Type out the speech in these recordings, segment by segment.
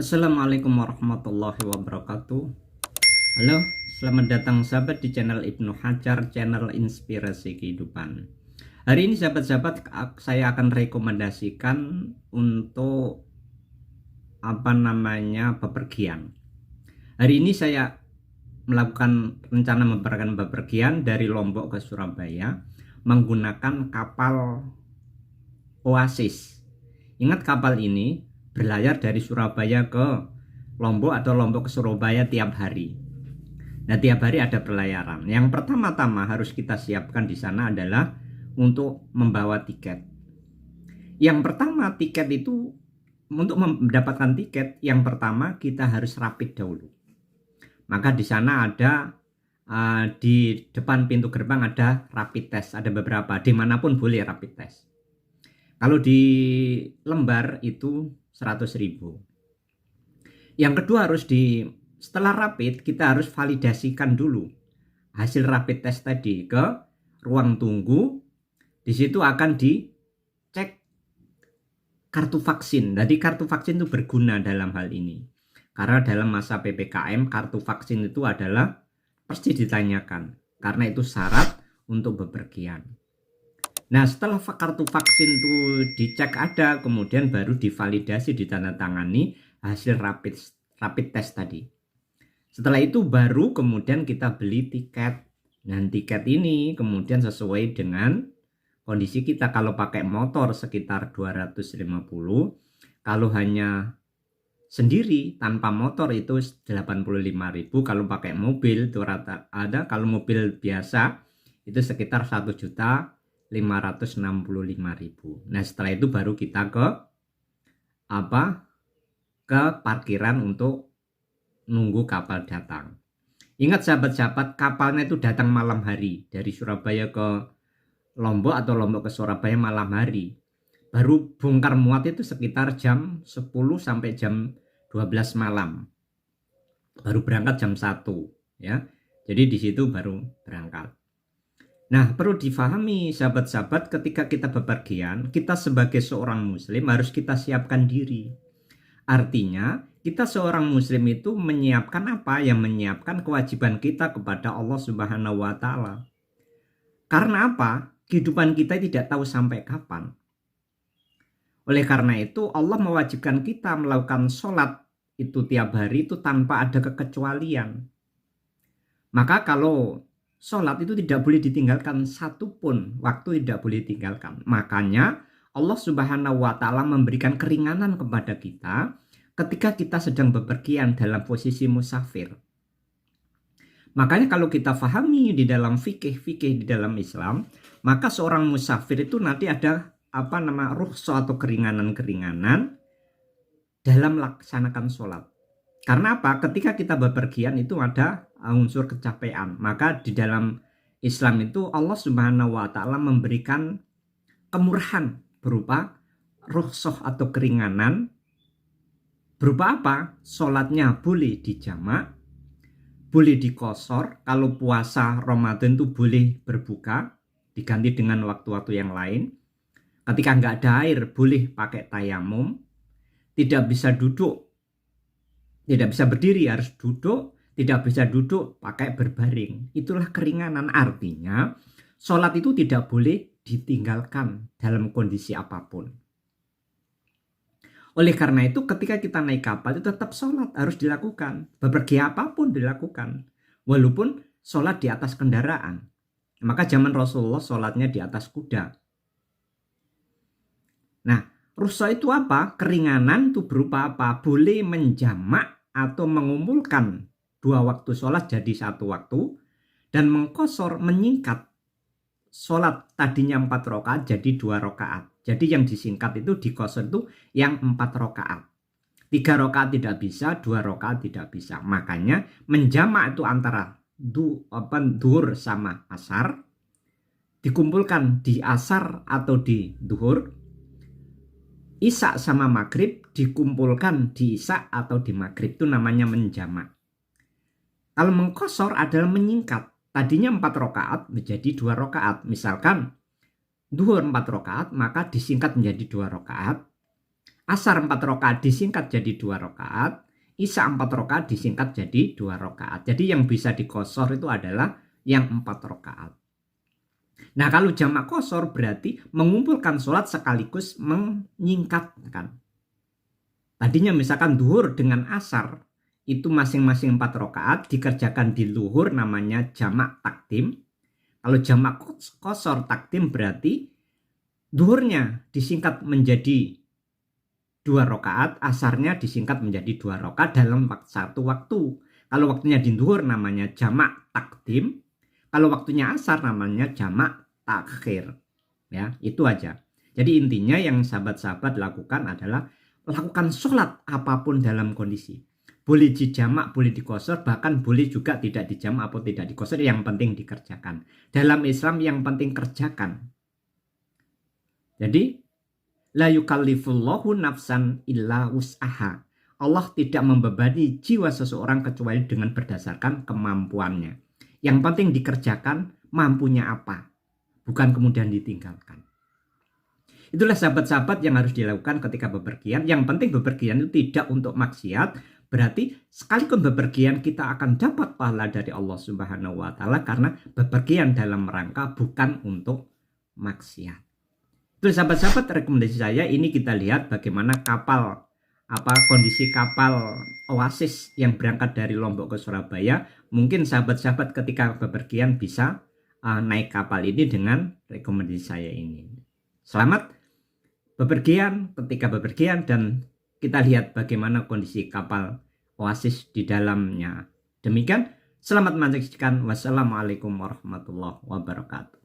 Assalamualaikum warahmatullahi wabarakatuh. Halo, selamat datang sahabat di channel Ibnu Hajar, channel inspirasi kehidupan. Hari ini sahabat-sahabat, saya akan rekomendasikan untuk bepergian. Hari ini saya melakukan rencana bepergian dari Lombok ke Surabaya menggunakan kapal Oasis. Ingat, kapal ini berlayar dari Surabaya ke Lombok atau Lombok ke Surabaya tiap hari. Nah, tiap hari ada pelayaran. Yang pertama-tama harus kita siapkan di sana adalah untuk membawa tiket. Yang pertama, tiket itu, untuk mendapatkan tiket, yang pertama kita harus rapid dahulu. Maka di sana ada di depan pintu gerbang ada rapid test, ada beberapa, dimanapun boleh rapid test. Kalau di Lembar itu 100.000. Yang kedua, setelah rapid kita harus validasikan dulu hasil rapid test tadi ke ruang tunggu. Di situ akan dicek kartu vaksin. Jadi kartu vaksin itu berguna dalam hal ini. Karena dalam masa PPKM kartu vaksin itu adalah pasti ditanyakan. Karena itu syarat untuk bepergian. Nah, setelah kartu vaksin itu dicek ada, kemudian baru divalidasi, ditandatangani hasil rapid test tadi. Setelah itu baru kemudian kita beli tiket. Dan tiket ini kemudian sesuai dengan kondisi kita. Kalau pakai motor sekitar 250, kalau hanya sendiri tanpa motor itu 85.000. Kalau pakai mobil itu ada, kalau mobil biasa itu sekitar 1.565.000. Nah, setelah itu baru kita ke parkiran untuk nunggu kapal datang. Ingat sahabat-sahabat, kapalnya itu datang malam hari dari Surabaya ke Lombok atau Lombok ke Surabaya malam hari. Baru bongkar muat itu sekitar jam 10 sampai jam 12 malam. Baru berangkat jam 1 ya. Jadi di situ baru berangkat. Nah, perlu difahami sahabat-sahabat, ketika kita bepergian, kita sebagai seorang muslim harus kita siapkan diri. Artinya, kita seorang muslim itu menyiapkan apa? Yang menyiapkan kewajiban kita kepada Allah Subhanahu wa taala. Karena apa? Kehidupan kita tidak tahu sampai kapan. Oleh karena itu Allah mewajibkan kita melakukan sholat itu tiap hari itu tanpa ada kekecualian. Maka kalau sholat itu tidak boleh ditinggalkan satupun waktu, tidak boleh ditinggalkan. Makanya Allah Subhanahu wa Ta'ala memberikan keringanan kepada kita ketika kita sedang bepergian dalam posisi musafir. Makanya kalau kita pahami di dalam fikih di dalam Islam, maka seorang musafir itu nanti ada rukhsah atau keringanan-keringanan dalam melaksanakan sholat. Karena apa? Ketika kita bepergian itu ada unsur kecapean. Maka di dalam Islam itu Allah Subhanahu wa Ta'ala memberikan kemurahan berupa rukhsah atau keringanan. Berupa apa? Sholatnya boleh dijamak, boleh dikosor. Kalau puasa Ramadan itu boleh berbuka, diganti dengan waktu-waktu yang lain. Ketika nggak ada air boleh pakai tayamum. Tidak bisa duduk, tidak bisa berdiri, harus duduk. Tidak bisa duduk, pakai berbaring. Itulah keringanan. Artinya sholat itu tidak boleh ditinggalkan dalam kondisi apapun. Oleh karena itu ketika kita naik kapal itu tetap sholat harus dilakukan. Bepergian apapun dilakukan. Walaupun sholat di atas kendaraan. Maka zaman Rasulullah sholatnya di atas kuda. Nah, rukhsah itu apa? Keringanan itu berupa apa? Boleh menjamak atau mengumpulkan 2 waktu sholat jadi 1 waktu. Dan mengkosor, menyingkat sholat tadinya 4 rakaat jadi 2 rakaat. Jadi yang disingkat itu dikosor itu yang 4 rakaat. 3 rakaat tidak bisa, 2 rakaat tidak bisa. Makanya menjamak itu antara duhur sama asar. Dikumpulkan di asar atau di duhur. Isya sama maghrib dikumpulkan di isya atau di maghrib. Itu namanya menjamak. Kalau mengkosor adalah menyingkat. Tadinya 4 rakaat menjadi 2 rakaat. Misalkan duhur 4 rakaat maka disingkat menjadi 2 rakaat. Asar 4 rakaat disingkat jadi 2 rakaat. Isya 4 rakaat disingkat jadi 2 rakaat. Jadi yang bisa dikosor itu adalah yang 4 rakaat. Nah kalau jamak kosor berarti mengumpulkan sholat sekaligus menyingkatkan. Tadinya misalkan duhur dengan asar itu masing-masing 4 rakaat dikerjakan di luhur namanya jamak takdim. Kalau jamak kosor takdim berarti duhurnya disingkat menjadi 2 rakaat, asarnya disingkat menjadi 2 rakaat dalam satu waktu. Kalau waktunya di duhur namanya jamak takdim, kalau waktunya asar namanya jamak takhir. Ya, itu aja. Jadi intinya yang sahabat-sahabat lakukan adalah lakukan sholat apapun dalam kondisi. Boleh dijamak, boleh dikosor, bahkan boleh juga tidak dijamak atau tidak dikosor, yang penting dikerjakan. Dalam Islam yang penting kerjakan. Jadi, la yukallifullahu nafsan illa wus'aha. Allah tidak membebani jiwa seseorang kecuali dengan berdasarkan kemampuannya. Yang penting dikerjakan mampunya apa, bukan kemudian ditinggalkan. Itulah sahabat-sahabat yang harus dilakukan ketika bepergian. Yang penting bepergian itu tidak untuk maksiat. Berarti sekalipun bepergian kita akan dapat pahala dari Allah Subhanahu wa Ta'ala karena bepergian dalam rangka bukan untuk maksiat. Itu sahabat-sahabat rekomendasi saya. Ini kita lihat bagaimana kondisi kapal Oasis yang berangkat dari Lombok ke Surabaya. Mungkin sahabat-sahabat ketika bepergian bisa naik kapal ini dengan rekomendasi saya ini. Selamat bepergian ketika bepergian, dan kita lihat bagaimana kondisi kapal Oasis di dalamnya. Demikian, selamat menyaksikan. Wassalamualaikum warahmatullahi wabarakatuh.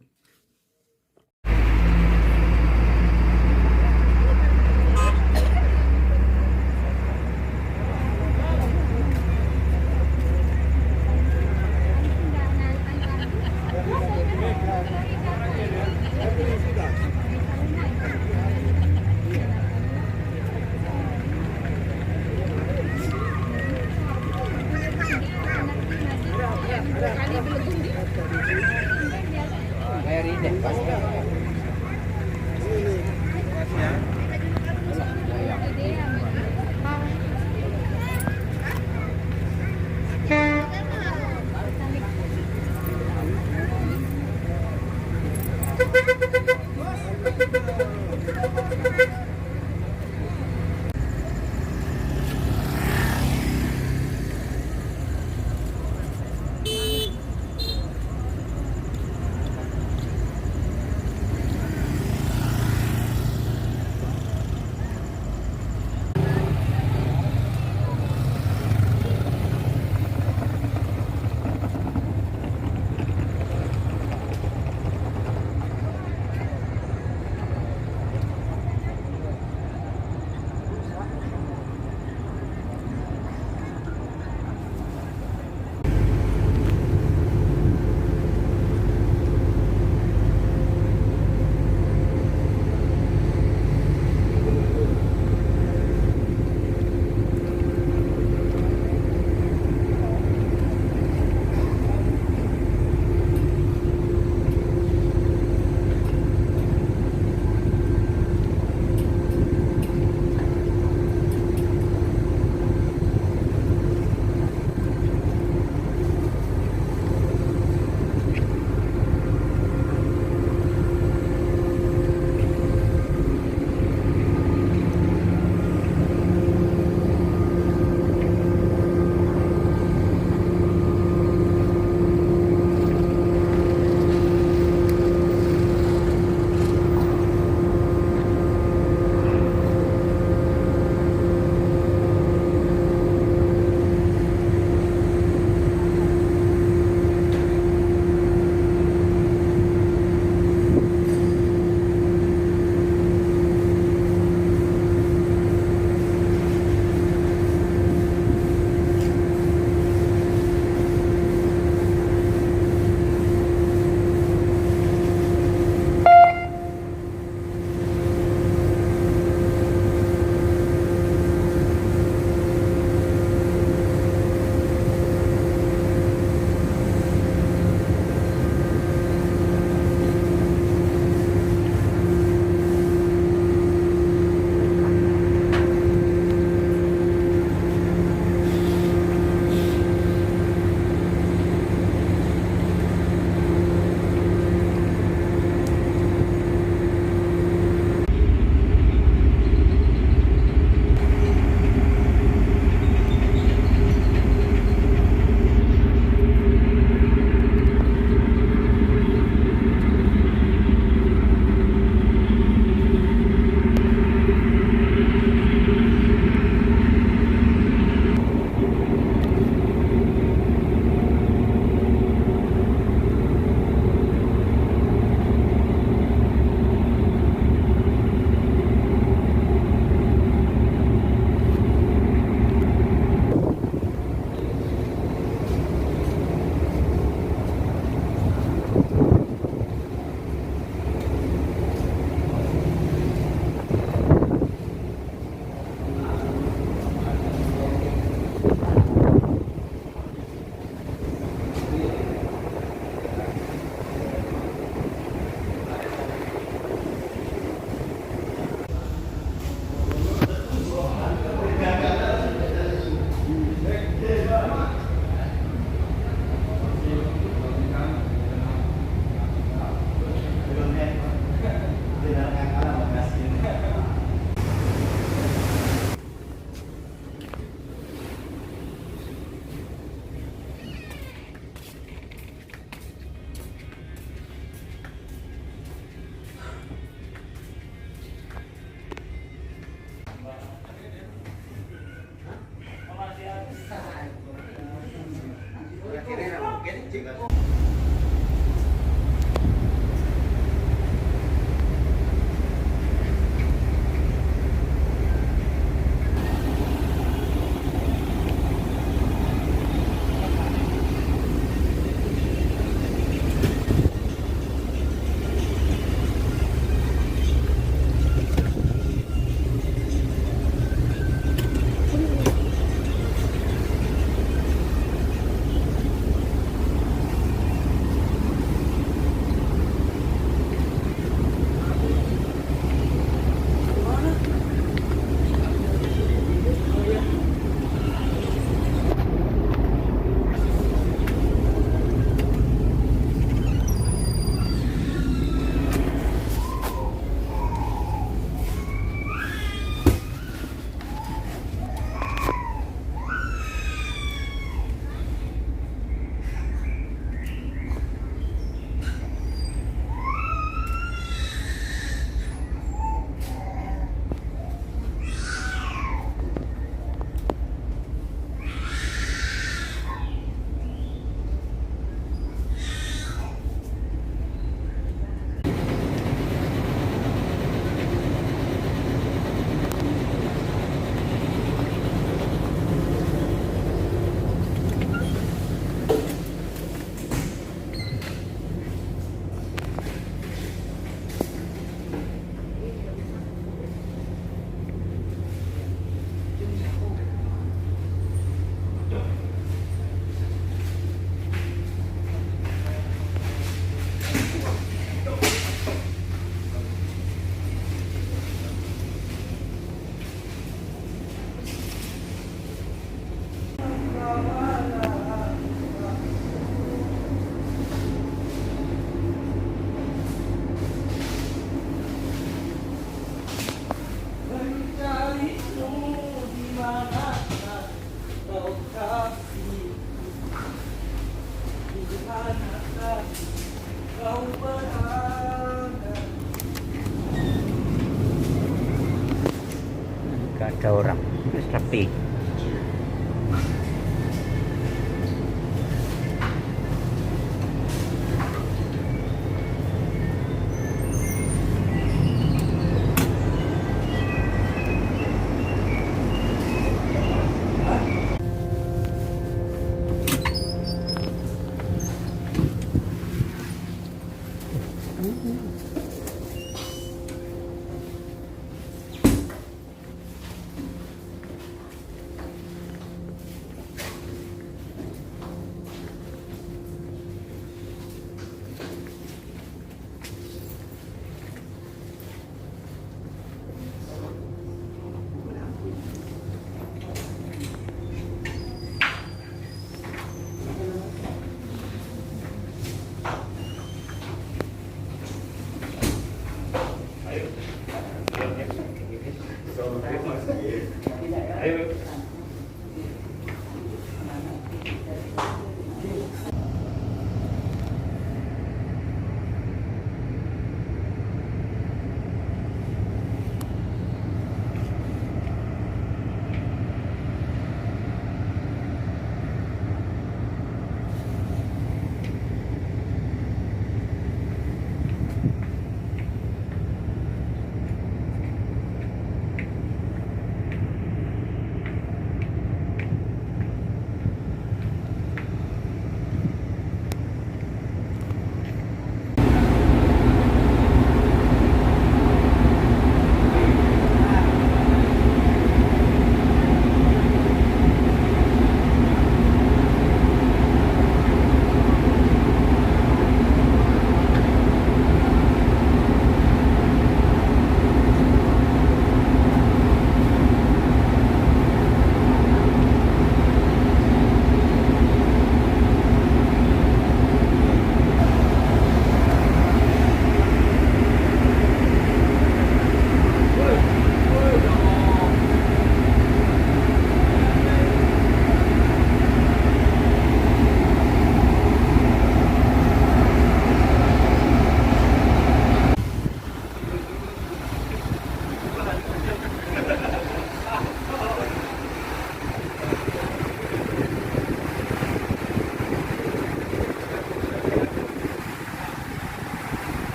Gak ada orang, sepi.